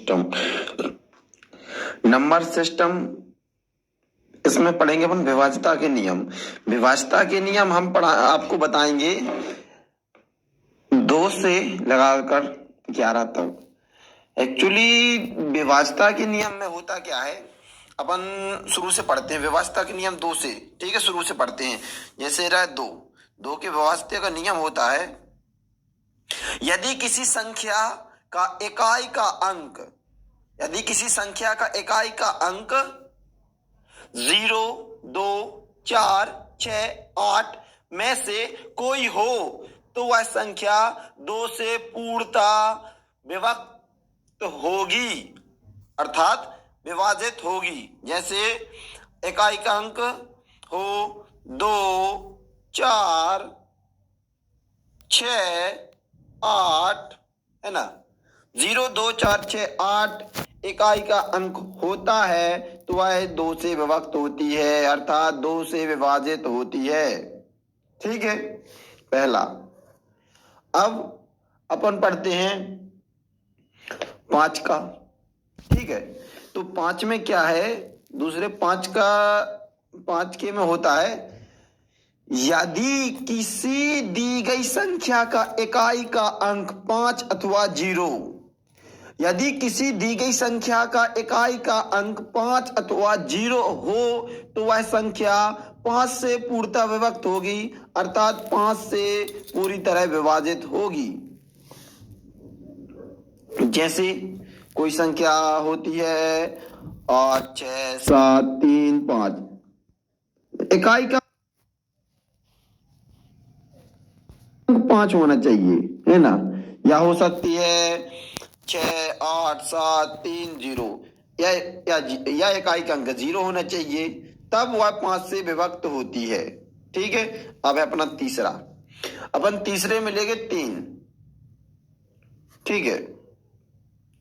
System. Number system, इसमें पढ़ेंगे अपन विभाज्यता के नियम। विभाज्यता के नियम हम आपको बताएंगे 2 से लगाकर 11 तक। एक्चुअली विभाज्यता के नियम में होता क्या है, अपन शुरू से पढ़ते हैं। विभाज्यता के नियम 2 से, ठीक है, शुरू से पढ़ते हैं। जैसे रहा 2 के विभाज्यता का नियम होता है, यदि किसी संख्या का इकाई का अंक, यदि किसी संख्या का इकाई का अंक 0, 2, 4, 6, 8 में से कोई हो तो वह संख्या 2 से पूर्णतः विभक्त होगी, अर्थात विभाजित होगी। जैसे इकाई का अंक हो 2, 4, 6, 8, है ना। 0, 2, 4, 6, 8 इकाई का अंक होता है तो वह 2 से विभक्त होती है, अर्थात 2 से विभाजित होती है। ठीक है, पहला। अब अपन पढ़ते हैं 5 का। ठीक है, तो 5 में क्या है, दूसरे 5 के में होता है, यदि किसी दी गई संख्या का इकाई का अंक 5 अथवा 0, यदि किसी दी गई संख्या का इकाई का अंक 5 अथवा 0 हो तो वह संख्या 5 से पूर्णतः विभक्त होगी, अर्थात 5 से पूरी तरह विभाजित होगी। जैसे कोई संख्या होती है 8, 6, 7, 3, 5, इकाई का 5 होना चाहिए, है ना। या हो सकती है 6, 8, 7, 3, 0, या इकाई का अंक 0 होना चाहिए, तब वह 5 से विभक्त होती है। ठीक है, अब है अपना तीसरा। अपन तीसरे में लेंगे 3। ठीक है,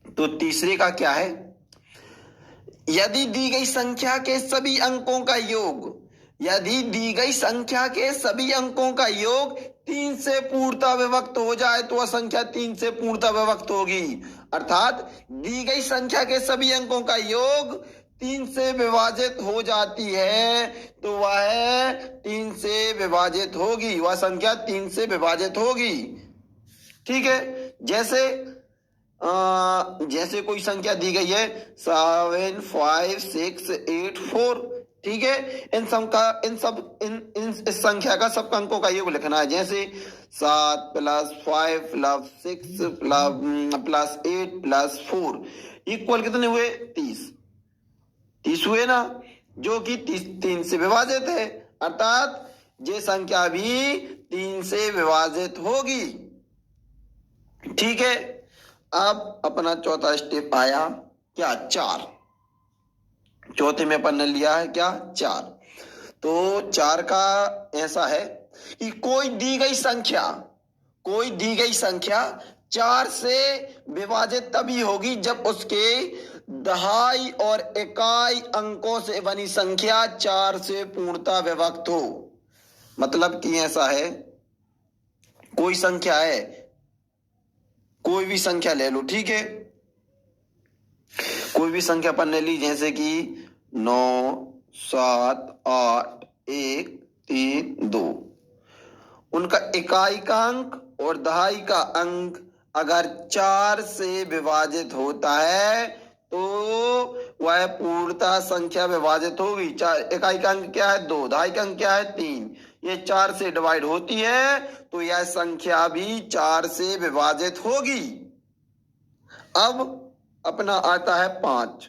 तो तीसरे का क्या है, यदि दी गई संख्या के सभी अंकों का योग, यदि दी गई संख्या के सभी अंकों का योग 3 से पूर्णतः विभक्त हो जाए तो वह संख्या 3 से पूर्णतः विभक्त होगी, अर्थात दी गई संख्या के सभी अंकों का योग 3 से विभाजित हो जाती है तो वह 3 से विभाजित होगी, वह संख्या 3 से विभाजित होगी। ठीक है, जैसे कोई संख्या दी गई है 7, 5, 6, 8, 4। ठीक है, इस संख्या का सब अंकों का योग लिखना है। जैसे 7 + 5 + 6 + 8 + 4 इक्वल कितने हुए, 30 हुए ना, जो कि 3 से विभाजित है, अर्थात ये संख्या भी 3 से विभाजित होगी। ठीक है, अब अपना चौथा स्टेप आया क्या, 4। चौथे में अपन ने लिया है क्या, 4। तो 4 का ऐसा है कि कोई दी गई संख्या 4 से विभाजित तभी होगी जब उसके दहाई और इकाई अंकों से बनी संख्या 4 से पूर्णतः विभक्त हो। मतलब कि ऐसा है, कोई संख्या है, कोई भी संख्या ले लो, ठीक है, कोई भी संख्या अपन ने ली, जैसे कि 9, 7, 8, 1, 3, 2, उनका इकाई का अंक और दहाई का अंक अगर 4 से विभाजित होता है तो वह पूर्णतः संख्या विभाजित होगी। इकाई का अंक क्या है, 2, दहाई का अंक क्या है, 3, ये 4 से डिवाइड होती है तो यह संख्या भी 4 से विभाजित होगी। अब अपना आता है 5।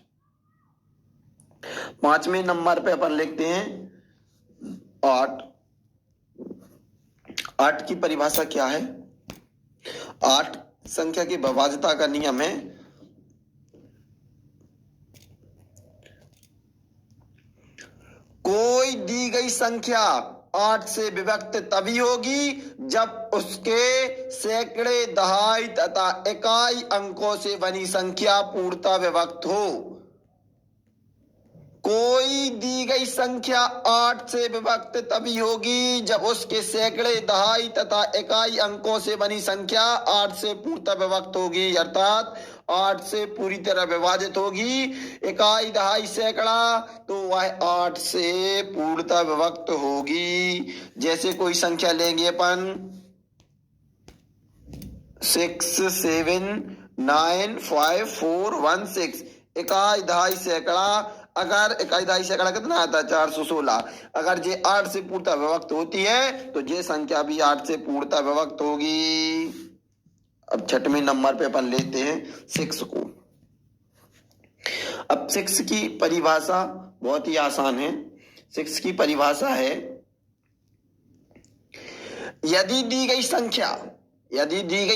5वें नंबर पे अपन लिखते हैं 8। 8 की परिभाषा क्या है, 8 संख्या की विभाज्यता का नियम है, कोई दी गई संख्या 8 से विभक्त तभी होगी जब उसके सैकड़े, दहाई तथा इकाई अंकों से बनी संख्या पूर्णतः विभक्त हो। कोई दी गई संख्या 8 से विभक्त तभी होगी जब उसके सैकड़े, दहाई तथा इकाई अंकों से बनी संख्या 8 से पूर्णतः विभक्त होगी, अर्थात 8 से पूरी तरह विभाजित होगी। इकाई दहाई सैकड़ा तो वह 8 से पूर्णतः विभक्त होगी। जैसे कोई संख्या लेंगे अपन 6 7 9 5 4 1 6 इकाई दहाई सैकड़ा। अगर इकाई दहाई सैकड़ा कितना आता है 416। अगर ये 8 से पूर्णतः विभक्त होती है तो ये संख्या भी 8 से पूर्णतः विभक्त होगी। अब छठवें नंबर पे अपन लेते हैं 6 को। अब 6 की परिभाषा बहुत ही आसान है। 6 की परिभाषा है यदि दी गई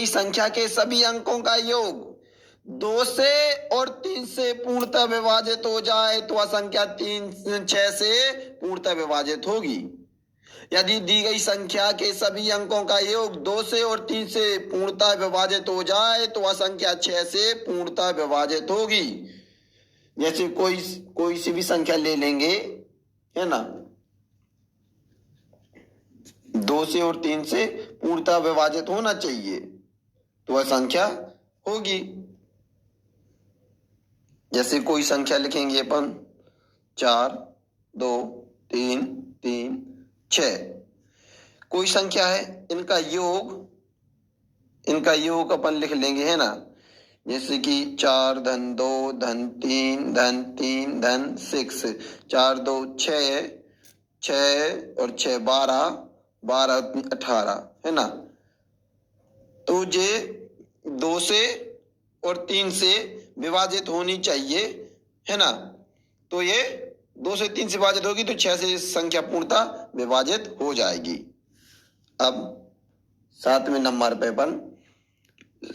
संख्या के सभी अंकों का योग 2 से और 3 से पूर्णतः विभाजित हो जाए तो वह संख्या 6 से पूर्णतः विभाजित होगी। यदि दी गई संख्या के सभी अंकों का योग 2 से और 3 से पूर्णतः विभाजित हो जाए तो वह संख्या 6 से पूर्णतः विभाजित होगी। जैसे कोई सी भी संख्या ले लेंगे, है ना, 2 से और 3 से पूर्णतः विभाजित होना चाहिए तो वह संख्या होगी। जैसे कोई संख्या लिखेंगे अपन 4 2 3 3 6 कोई संख्या है, इनका योग अपन लिख लेंगे, है ना। जैसे कि 4 धन 2 धन 3 धन 3 धन 6 4 2 6 6 और 6 12 12 18, है ना। तो ये 2 से और 3 से विभाजित होनी चाहिए, है ना। तो ये 2 से 3 से विभाजित होगी तो 6 से संख्या पूर्णतः विभाजित हो जाएगी। अब 7वें नंबर पे अपन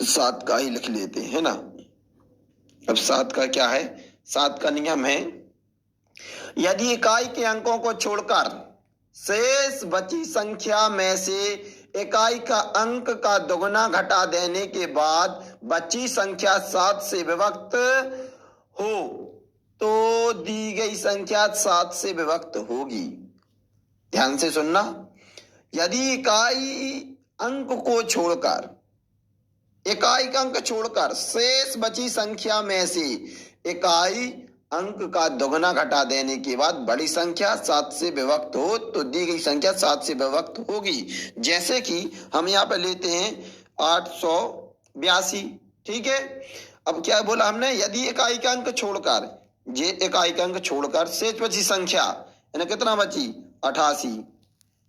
7 का ही लिख लेते हैं, ना। अब 7 का क्या है, 7 का नियम है यदि इकाई के अंकों को छोड़कर शेष बची संख्या में से इकाई का अंक का दोगुना घटा देने के बाद बची संख्या 7 से विभक्त हो तो दी गई संख्या 7 से विभक्त होगी। ध्यान से सुनना, यदि इकाई का अंक छोड़कर शेष बची संख्या में से इकाई अंक का दोगुना घटा देने के बाद बड़ी संख्या 7 से विभक्त हो तो दी गई संख्या 7 से विभक्त होगी। जैसे कि हम यहाँ पे लेते हैं 882, ठीक है। अब क्या बोला हमने, यदि इकाई का अंक छोड़कर शेष बची संख्या यानी कितना बची 88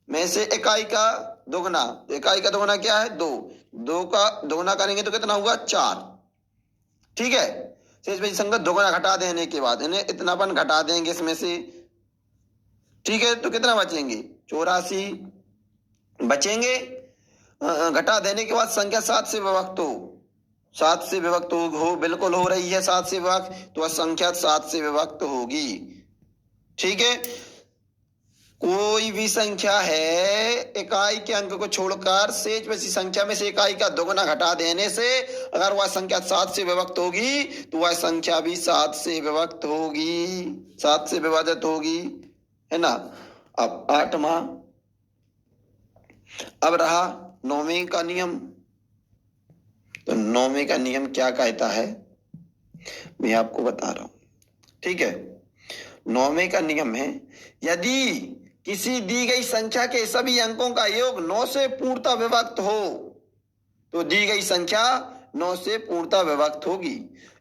में से इकाई का दोगुना, इकाई का दोगुना क्या है 2 का दोगुना करेंगे तो कितना हुआ 4, ठीक है। शेष बची संख्या दोगुना घटा देने के बाद इन्हें इतनापन घटा देंगे इसमें से, ठीक है। तो कितना बचेंगे 84 बचेंगे। घटा देने के बाद संख्या 7 से विभक्त हो बिल्कुल हो रही है 7 से विभक्त, तो वह संख्या 7 से विभक्त होगी, ठीक है। कोई भी संख्या है इकाई के अंक को छोड़कर शेष बची संख्या में से इकाई का दोगुना घटा देने से अगर वह संख्या 7 से विभक्त होगी तो वह संख्या भी 7 से विभक्त होगी, 7 से विभाजित होगी, है ना। अब 8वां, अब रहा 9वें का नियम। तो 9वें का नियम क्या कहता है मैं आपको बता रहा हूं, ठीक है। 9वें का नियम है यदि किसी दी गई संख्या के सभी अंकों का योग 9 से पूर्णतः विभक्त हो तो दी गई संख्या 9 से पूर्णतः विभक्त होगी।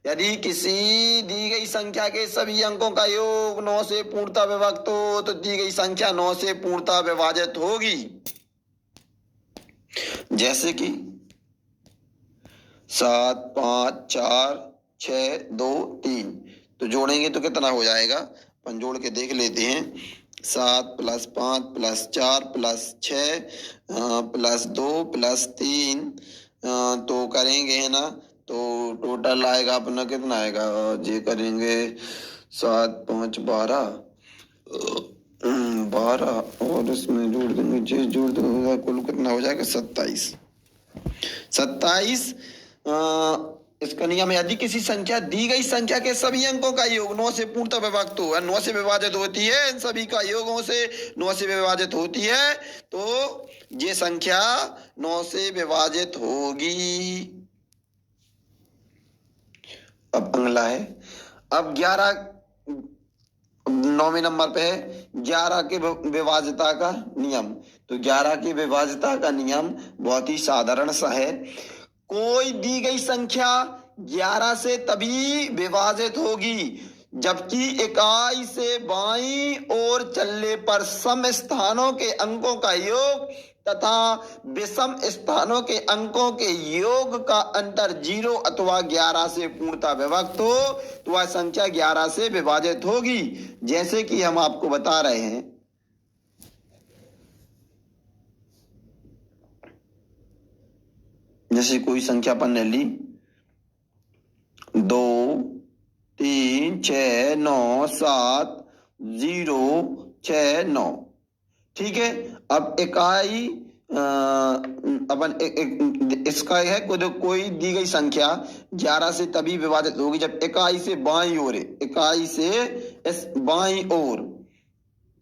यदि किसी दी गई संख्या के सभी अंकों का योग 9 से पूर्णतः विभक्त हो तो दी गई संख्या 9 से पूर्णतः विभाजित होगी। जैसे कि 7 5 4 6 2 3 तो जोड़ेंगे तो कितना हो जाएगा, अपन जोड़ के देख लेते हैं। 7 + 5 + 4 + 6 + 2 + 3 तो करेंगे, है ना। तो टोटल आएगा अपना कितना आएगा, ये करेंगे 7 5 12 और इसमें जोड़ देंगे, जे जोड़ देंगे कुल कितना हो जाएगा 27। इसका नियम है यदि किसी संख्या दी गई संख्या के सभी अंकों का योग 9 से पूर्णतः विभक्त हो, 9 से विभाजित होती है, इन सभी का योगों से 9 से विभाजित होती है तो ये संख्या 9 से विभाजित होगी। अब अगला है, अब 11 9वें नंबर पे है 11 के विभाज्यता का नियम। तो 11 की विभाज्यता का नियम बहुत ही साधारण सा है। कोई दी गई संख्या 11 से तभी विभाजित होगी जबकि इकाई से बाईं ओर चलने पर सम स्थानों के अंकों का योग तथा विषम स्थानों के अंकों के योग का अंतर 0 अथवा 11 से पूर्णतः विभक्त हो तो वह संख्या 11 से विभाजित होगी। जैसे कि हम आपको बता रहे हैं, जैसे कोई संख्या अपन ने ली 2 3 6 9 7 0 6 9, ठीक है। अब इकाई अपन इसका है कोई दी गई संख्या 11 से तभी विभाजित होगी जब इकाई से बाईं ओर, इकाई से इस बाईं ओर,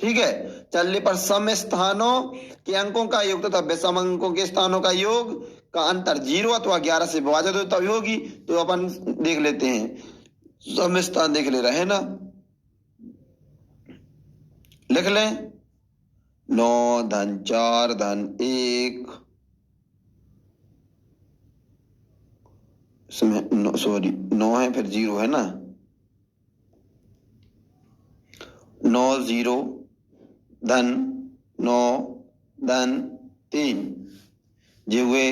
ठीक है, चलने पर सम स्थानों के अंकों का योग तथा विषम अंकों के स्थानों का योग का अंतर 0 अथवा 11 से विभाजित हो तभी होगी। तो अपन देख लेते हैं, सम स्थान देख ले रहे हैं ना, लिख लें 9 धन 4 धन 1, इसमें सॉरी 9 है फिर 0 है ना, 9 0 धन 9 धन 3, ये हुए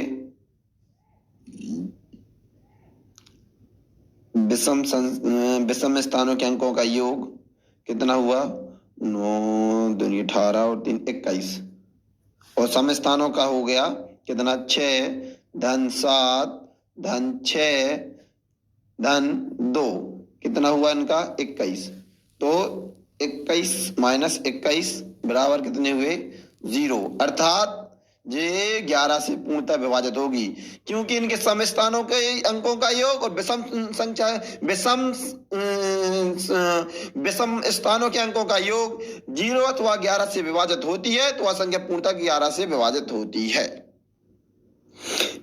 विषम स्थानों के अंकों का योग कितना हुआ 9 दूनी 18 और 3 21, और सम स्थानों का हो गया कितना 6 धन 7 धन 6 धन 2, कितना हुआ इनका 21। तो 21 माइनस 21 बराबर कितने हुए 0, अर्थात ये 11 से पूर्णतः विभाजित होगी क्योंकि इनके सम स्थानों के अंकों का योग और विषम संख्या विषम स्थानों के अंकों का योग 0 अथवा 11 से विभाजित होती है तो वह संख्या पूर्णतः 11 से विभाजित होती है।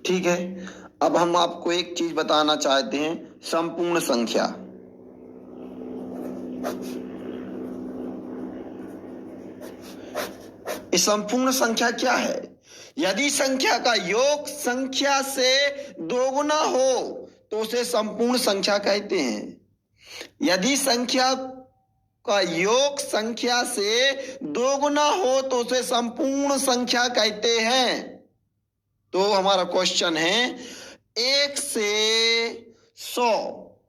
ठीक है, अब हम आपको एक चीज बताना चाहते हैं, संपूर्ण संख्या। इस संपूर्ण संख्या क्या है? यदि संख्या का योग संख्या से दोगुना हो तो उसे संपूर्ण संख्या कहते हैं। यदि संख्या का योग संख्या से दोगुना हो तो उसे संपूर्ण संख्या कहते हैं। तो हमारा क्वेश्चन है 1 से 100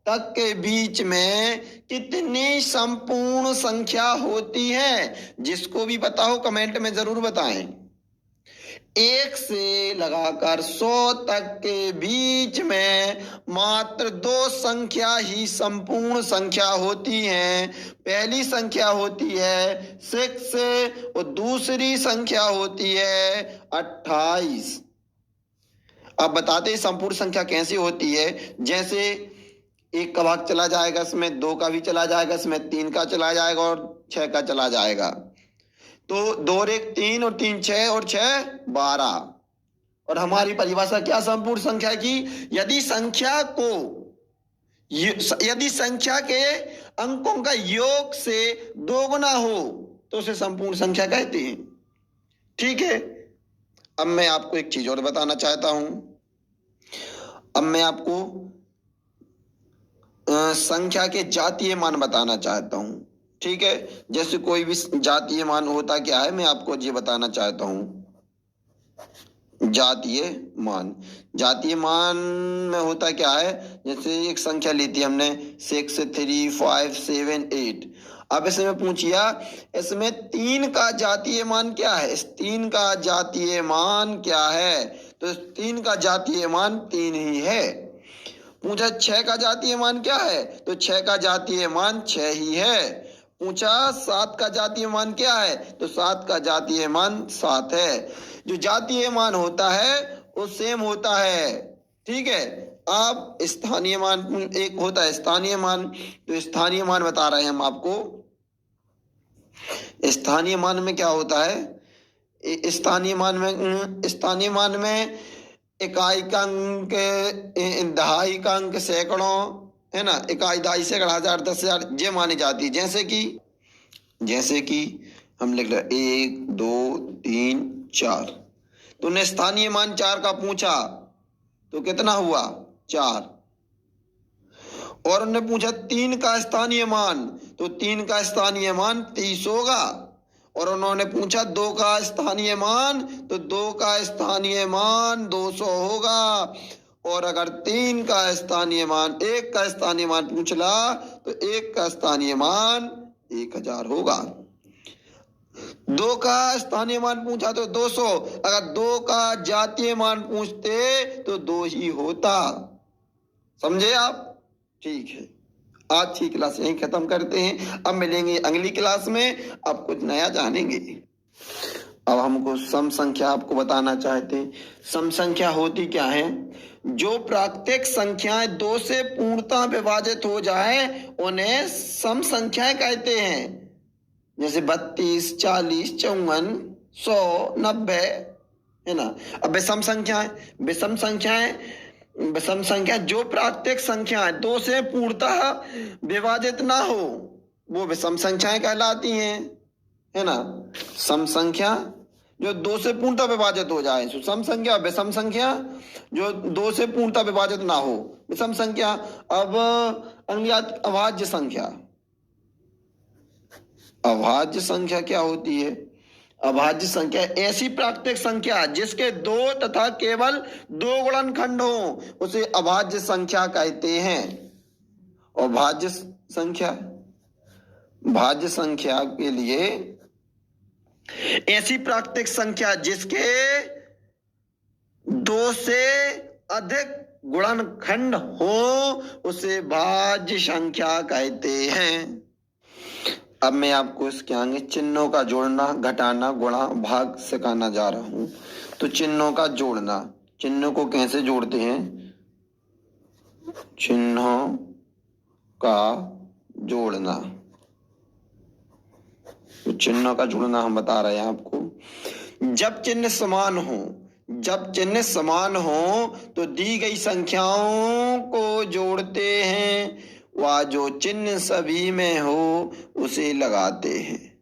तक के बीच में कितनी संपूर्ण संख्या होती है? जिसको भी पता हो कमेंट में जरूर बताएं। 1 से लगाकर 100 तक के बीच में मात्र 2 संख्या ही संपूर्ण संख्या होती हैं। पहली संख्या होती है 6 और दूसरी संख्या होती है 28। अब बताते हैं संपूर्ण संख्या कैसे होती है। जैसे 1 का भाग चला जाएगा, इसमें 2 का भी चला जाएगा, इसमें 3 का चला जाएगा और 6 का चला जाएगा। तो 2 और 1 3 और 3 6 और 6 12। और हमारी परिभाषा क्या संपूर्ण संख्या की? यदि संख्या के अंकों का योग से दोगुना हो तो उसे संपूर्ण संख्या कहते हैं। ठीक है, अब मैं आपको एक चीज और बताना चाहता हूं। अब मैं आपको संख्या के जातीय मान बताना चाहता हूं। ठीक है, जैसे कोई भी जातीय मान होता क्या है मैं आपको ये बताना चाहता हूं। जातीय मान में होता क्या है, जैसे एक संख्या ली थी हमने 6 3 5 7 8। अब इसमें पूछिया इसमें 3 का जातीय मान क्या है? इस 3 का जातीय मान क्या है? तो इस 3 का जातीय मान 3 ही है। पूछा 6 का जातीय मान क्या है? तो 6 का जातीय मान 6 ही है। पूछा 7 का जातीय मान क्या है? तो 7 का जातीय मान 7 है। जो जातीय मान होता है वो सेम होता है। ठीक है, अब स्थानीय मान एक होता है स्थानीय मान। तो स्थानीय मान बता रहे हैं हम आपको। स्थानीय मान में क्या होता है? स्थानीय मान में इकाई का अंक, दहाई का अंक, सैकड़ों, है ना, इकाई दहाई सैकड़ा हजार 10,000 ये मानी जाती है। जैसे कि हम लिख रहे 1 2 3 4, तूने स्थानीय मान 4 का पूछा तो कितना हुआ 4, और उन्होंने पूछा 3 का स्थानीय मान, तो 3 का स्थानीय मान 30 होगा, और उन्होंने पूछा 2 का स्थानीय मान, तो 2 का स्थानीय मान 200 होगा, और अगर 3 का स्थानीय मान 1 का स्थानीय मान पूछला तो 1 का स्थानीय मान 1000 होगा। 2 का स्थानीय मान पूछा तो 200, अगर 2 का जातीय मान पूछते तो 2 ही होता। समझे आप? ठीक है, आज की क्लास यहीं खत्म करते हैं। अब मिलेंगे अगली क्लास में, अब कुछ नया जानेंगे। अब हमको सम संख्या आपको बताना चाहते हैं। सम संख्या होती क्या है? जो प्राकृतिक संख्याएं 2 से पूर्णतः विभाजित हो जाए उन्हें सम संख्याएं कहते हैं। जैसे 32 40 54 100 90, है ना। अब विषम संख्या जो प्राकृतिक संख्याएं 2 से पूर्णतः विभाजित ना हो वो विषम संख्याएं कहलाती हैं, है ना। सम संख्या जो 2 से पूर्णतः विभाजित हो जाए, सम संख्या। विषम संख्या जो 2 से पूर्णतः विभाजित ना हो, विषम संख्या। अब अभाज्य संख्या। अभाज्य संख्या क्या होती है? अभाज्य संख्या ऐसी प्राकृतिक संख्या जिसके 2 तथा केवल 2 गुणनखंड हो उसे अभाज्य संख्या कहते हैं। और भाज्य संख्या के लिए ऐसी प्राकृतिक संख्या जिसके 2 से अधिक गुणनखंड हो उसे भाज्य संख्या कहते हैं। अब मैं आपको इसके आगे चिन्हों का जोड़ना, घटाना, गुणा, भाग सिखाना जा रहा हूं। तो चिन्हों का जोड़ना, चिन्हों को कैसे जोड़ते हैं? चिन्हों का जोड़ना, तो चिन्हों का जोड़ना हम बता रहे हैं आपको। जब चिन्ह समान हो तो दी गई संख्याओं को जोड़ते हैं, वह जो चिन्ह सभी में हो उसे लगाते हैं।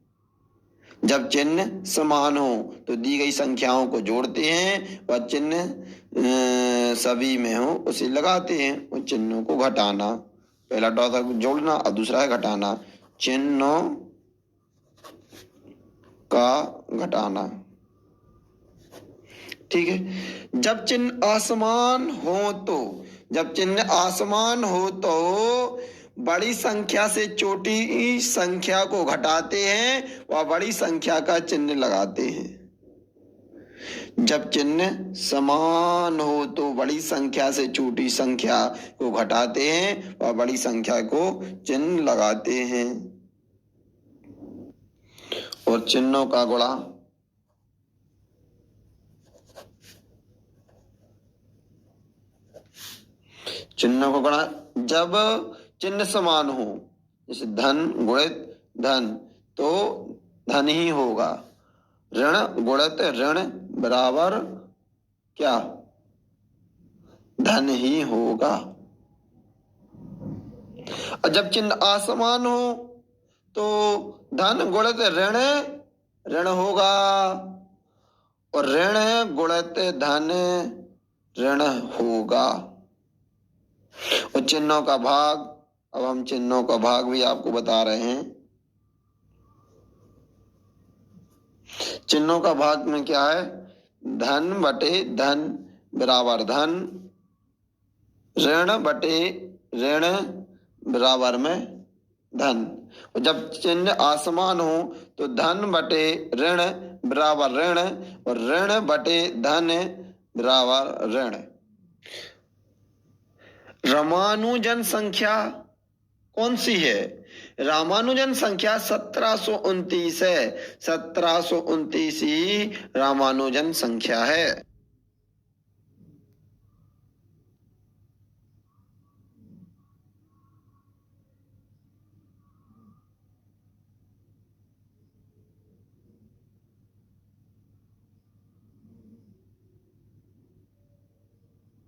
जब चिन्ह समान हो तो दी गई संख्याओं को जोड़ते हैं, वह चिन्ह सभी में हो उसे लगाते हैं। उन चिन्हों को घटाना, पहला टॉपिक था जोड़ना, अब दूसरा है घटाना। चिन्हों का घटाना, ठीक है। जब चिन्ह असमान हो तो बड़ी संख्या से छोटी संख्या को घटाते हैं, वह बड़ी संख्या का चिन्ह लगाते हैं। जब चिन्ह समान हो तो बड़ी संख्या से छोटी संख्या को घटाते हैं, वह बड़ी संख्या को चिन्ह लगाते हैं। और चिन्हों का गुणा, चिन्हों को गुणा जब चिन्ह समान हो, जैसे धन गुणित धन तो धन ही होगा, ऋण गुणित ऋण बराबर क्या? धन ही होगा। और जब चिन्ह असमान हो तो धन गुणित ऋण ऋण होगा, और ऋण गुणित धन ऋण होगा। और चिन्हों का भाग, अब हम चिन्हों का भाग भी आपको बता रहे हैं। चिन्हों का भाग में क्या है? धन बटे धन बराबर धन, ऋण बटे ऋण बराबर में धन। और जब चिन्ह असमान हो तो धन बटे ऋण बराबर ऋण, और ऋण बटे धन बराबर ऋण। रामानुजन संख्या कौन सी है? रामानुजन संख्या 1729 है। 1729 ही रामानुजन संख्या है।